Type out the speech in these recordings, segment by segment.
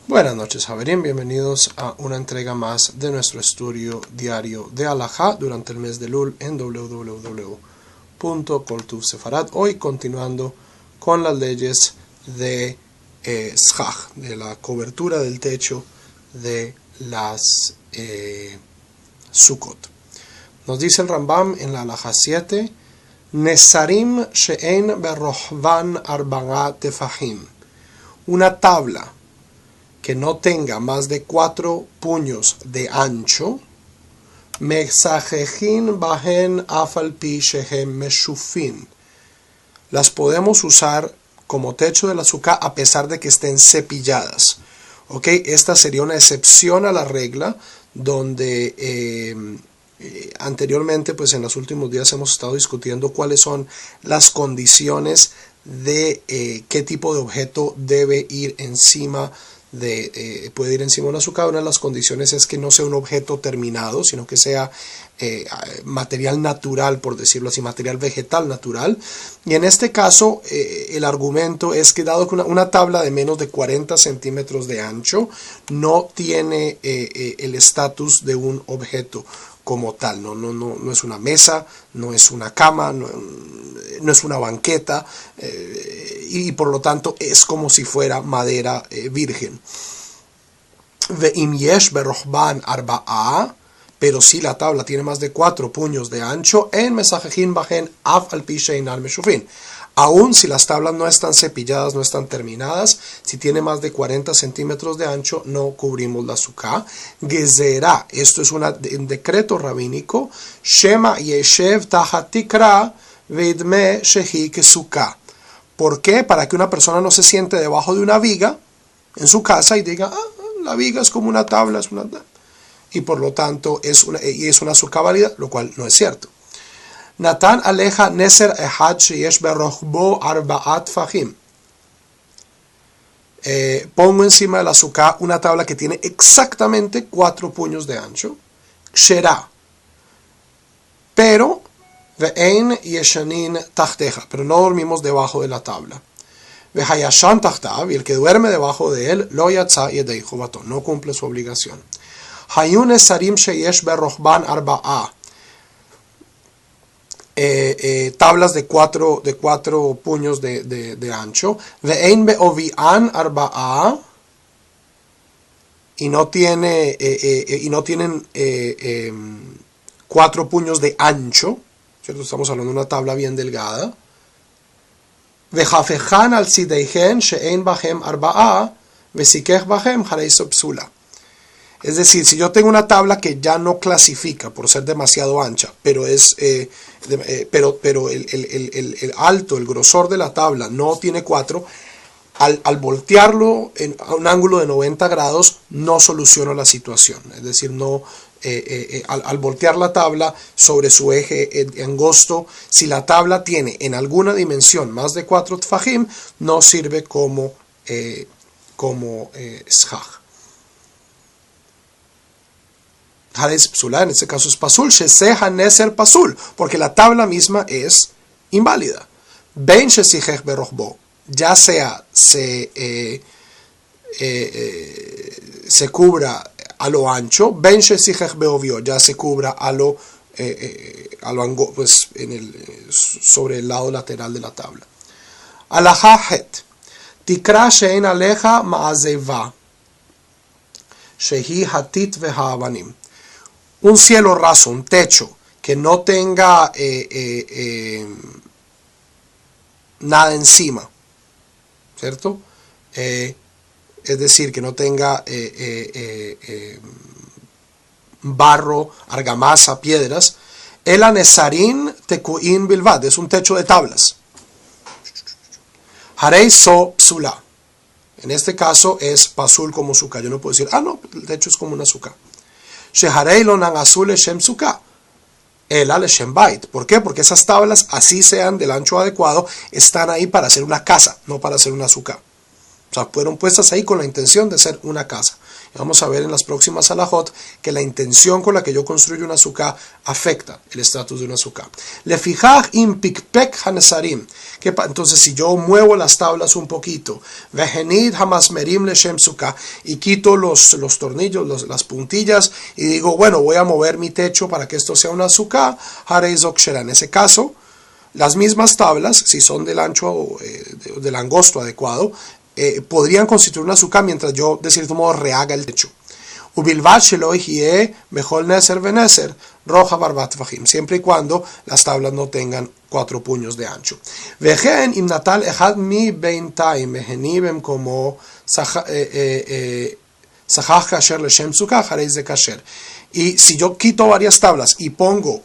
Buenas noches, Javerín. Bienvenidos a una entrega más de nuestro estudio diario de Halajá durante el mes de Lul en www.koltuv Sefarad. Hoy continuando con las leyes de Schach, de la cobertura del techo de las Sukkot. Nos dice el Rambam en la Halajá 7, Nesarim she'en berohvan arba'a tefahim. Una tabla que no tenga más de 4 puños de ancho, mesajejin bahen afal pi shehem meshufin. Las podemos usar como techo de la suká a pesar de que estén cepilladas. ¿Ok? Esta sería una excepción a la regla donde anteriormente, pues en los últimos días hemos estado discutiendo cuáles son las condiciones de qué tipo de objeto debe ir encima puede ir encima de una suká. Una de las condiciones es que no sea un objeto terminado, sino que sea material natural, por decirlo así, material vegetal natural. Y en este caso el argumento es que dado que una tabla de menos de 40 centímetros de ancho no tiene el estatus de un objeto como tal, no es una mesa, no es una cama, no es una banqueta, y por lo tanto es como si fuera madera virgen. Ve'im yesh berohban arba'a, pero si la tabla tiene más de 4 puños de ancho, en mesajejin bajen af al pi sheinal meshufin. Aún si las tablas no están cepilladas, no están terminadas, si tiene más de 40 centímetros de ancho, no cubrimos la suká. Gezerá, esto es un decreto rabínico, Shema yeshev tahat tikra veidme shehi kesuká. ¿Por qué? Para que una persona no se siente debajo de una viga en su casa y diga, la viga es como una tabla, y por lo tanto es una suká válida, lo cual no es cierto. Natan aleja neser ehad sheyesh berohbo arba'at fahim. Pongo encima de la suká una tabla que tiene exactamente 4 puños de ancho. Ksherá. Pero ve'ein yeshanin tachteja. Pero no dormimos debajo de la tabla. Ve'hayashan tachtav. Y el que duerme debajo de él, lo yatza yedei chovato. No cumple su obligación. Hayun nesarim sheyesh berohban arba'a. Tablas de 4 puños de ancho. Ve'ein be'ovi'an arba'a. Y no tienen 4 puños de ancho, ¿cierto? Estamos hablando de una tabla bien delgada. Ve'jafejan al sideihen she'ein bahem arba'a. Ve'sikech bahem hareiso psula. Es decir, si yo tengo una tabla que ya no clasifica por ser demasiado ancha, pero el alto, el grosor de la tabla no tiene 4, al voltearlo a un ángulo de 90 grados no soluciono la situación. Es decir, al voltear la tabla sobre su eje angosto, si la tabla tiene en alguna dimensión más de 4 tfajim, no sirve como schach. En este caso es pasul, sheseha neser pasul, porque la tabla misma es inválida. Ben shesijech berohbo, ya sea se cubra a lo ancho, ben shesijech beovio, ya se cubra a lo angosto, pues sobre el lado lateral de la tabla. Halajá het, tikra she'en aleja ma'azeva, shehi hatit veha'avanim. Un cielo raso, un techo, que no tenga nada encima, ¿cierto? Es decir, que no tenga barro, argamasa, piedras. El anesarín tekuin bilvad, es un techo de tablas. Harei so psula. En este caso es pasul como suká. Yo no puedo decir, no, el techo es como una suká. Sheharei lo nan azul leshem suká. El leshem bait. ¿Por qué? Porque esas tablas, así sean del ancho adecuado, están ahí para hacer una casa, no para hacer una suká. O sea, fueron puestas ahí con la intención de ser una casa. Y vamos a ver en las próximas halajot que la intención con la que yo construyo una sukkah afecta el estatus de una sukkah. Lefijaj im pikpek hanesarim. Entonces, si yo muevo las tablas un poquito, vehenid hamasmerim leshem sukkah, y quito los tornillos, las puntillas, y digo, bueno, voy a mover mi techo para que esto sea una sukkah, harei zok shela. En ese caso, las mismas tablas, si son del ancho, del angosto adecuado, podrían constituir una sukkah mientras yo, de cierto modo, rehaga el techo. Ubilvat shelo yehie bechol neser veneser roja barbat tvachim, siempre y cuando las tablas no tengan 4 puños de ancho. Vejen im natal echad mi beintaim mehenibem como sachach kasher leshem sukkah hareis de kasher. Y si yo quito varias tablas y pongo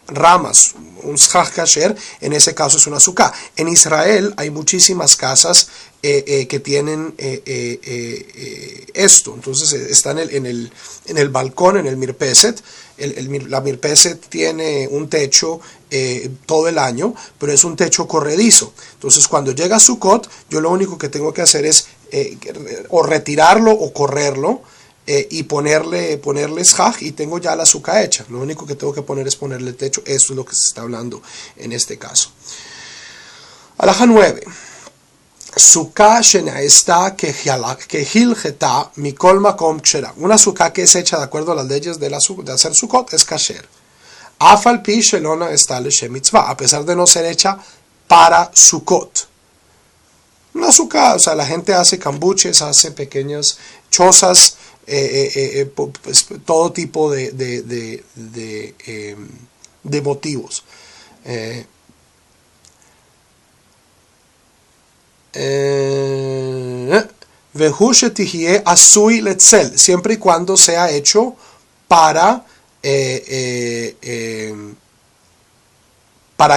ramas, un shach kasher, en ese caso es una sukkah. En Israel hay muchísimas casas que tienen esto. Entonces está en el balcón, en el mirpeset. La mirpeset tiene un techo todo el año, pero es un techo corredizo. Entonces cuando llega Sukkot, yo lo único que tengo que hacer es o retirarlo o correrlo, y ponerle shach, y tengo ya la sukkah hecha. Lo único que tengo que poner es ponerle el techo. Eso es lo que se está hablando en este caso. Halaja 9. Sukkah shenaesta kehilcheta mikol makom kshera. Una sukkah que es hecha de acuerdo a las leyes de hacer sukkot es kasher. Afal pi shelona está leshem mitzvah, a pesar de no ser hecha para sukkot. Una sukkah, o sea, la gente hace cambuches, hace pequeñas chozas, todo tipo de motivos. Siempre y cuando sea hecho para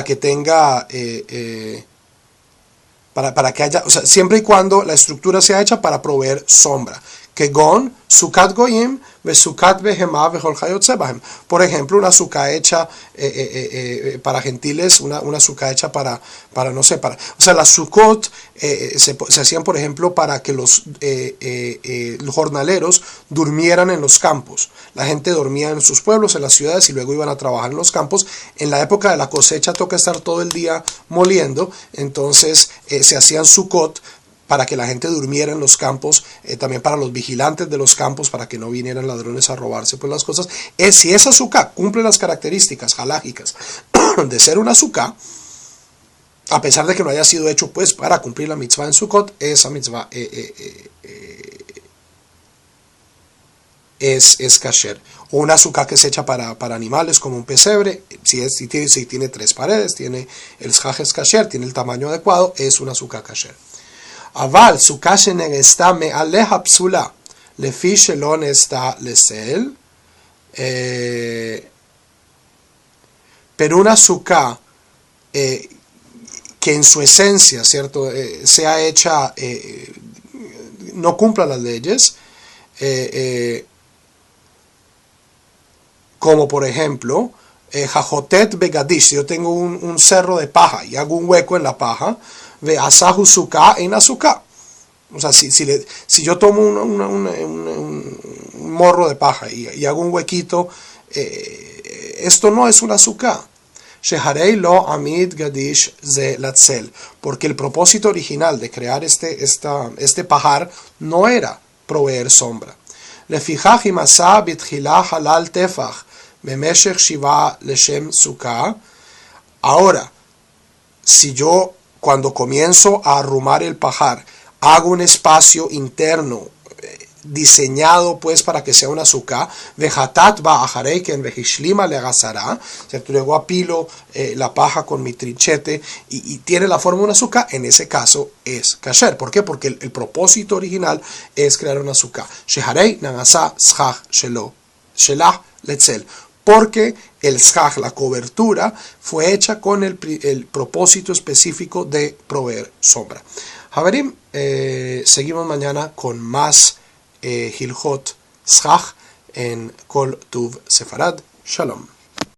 que tenga para que haya, o sea, siempre y cuando la estructura sea hecha para proveer sombra. Kegon, sukat goyim, vesukat behemah vechol chayotze bahem. Por ejemplo, una sukkah hecha para gentiles, una sukkah hecha para no sé, o sea, las sukkot se hacían, por ejemplo, para que los jornaleros durmieran en los campos. La gente dormía en sus pueblos, en las ciudades, y luego iban a trabajar en los campos. En la época de la cosecha toca estar todo el día moliendo, entonces se hacían sukkot para que la gente durmiera en los campos, también para los vigilantes de los campos, para que no vinieran ladrones a robarse pues las cosas. Si esa sukkah cumple las características halágicas de ser una sukkah, a pesar de que no haya sido hecho pues para cumplir la mitzvah en Sukkot, esa mitzvah es kasher. O una sukkah que es hecha para animales, como un pesebre, si tiene 3 paredes, tiene el shach es kasher, tiene el tamaño adecuado, es una sukkah kasher. Aval sukkah shenegesta me'aleha psula lefi shelo nesta lesel, pero una sukkah que en su esencia, ¿cierto?, sea hecha, no cumpla las leyes, como por ejemplo, jajotet begadish, si yo tengo un cerro de paja y hago un hueco en la paja, ve asahu sukkah en azúcar. O sea, si yo tomo un morro de paja y hago un huequito, esto no es una sukkah. Sheharei lo amid gadish ze latzel, porque el propósito original de crear este pajar no era proveer sombra. Lefijach imasa bitchilah halal tefach bemeshech shiva leshem sukkah. Ahora, si yo cuando comienzo a arrumar el pajar hago un espacio interno diseñado pues para que sea una sukkah, vejatat ba ajareiken vejishlima le agasará, ¿cierto? Luego apilo la paja con mi trinchete y tiene la forma de una sukkah, en ese caso es kasher. ¿Por qué? Porque el propósito original es crear una sukkah. Sheharei nagasa shach shelo shelah letzel, porque el shach, la cobertura, fue hecha con el propósito específico de proveer sombra. Haverim, seguimos mañana con más Hilchot Shach en Kol Tuv Sefarad. Shalom.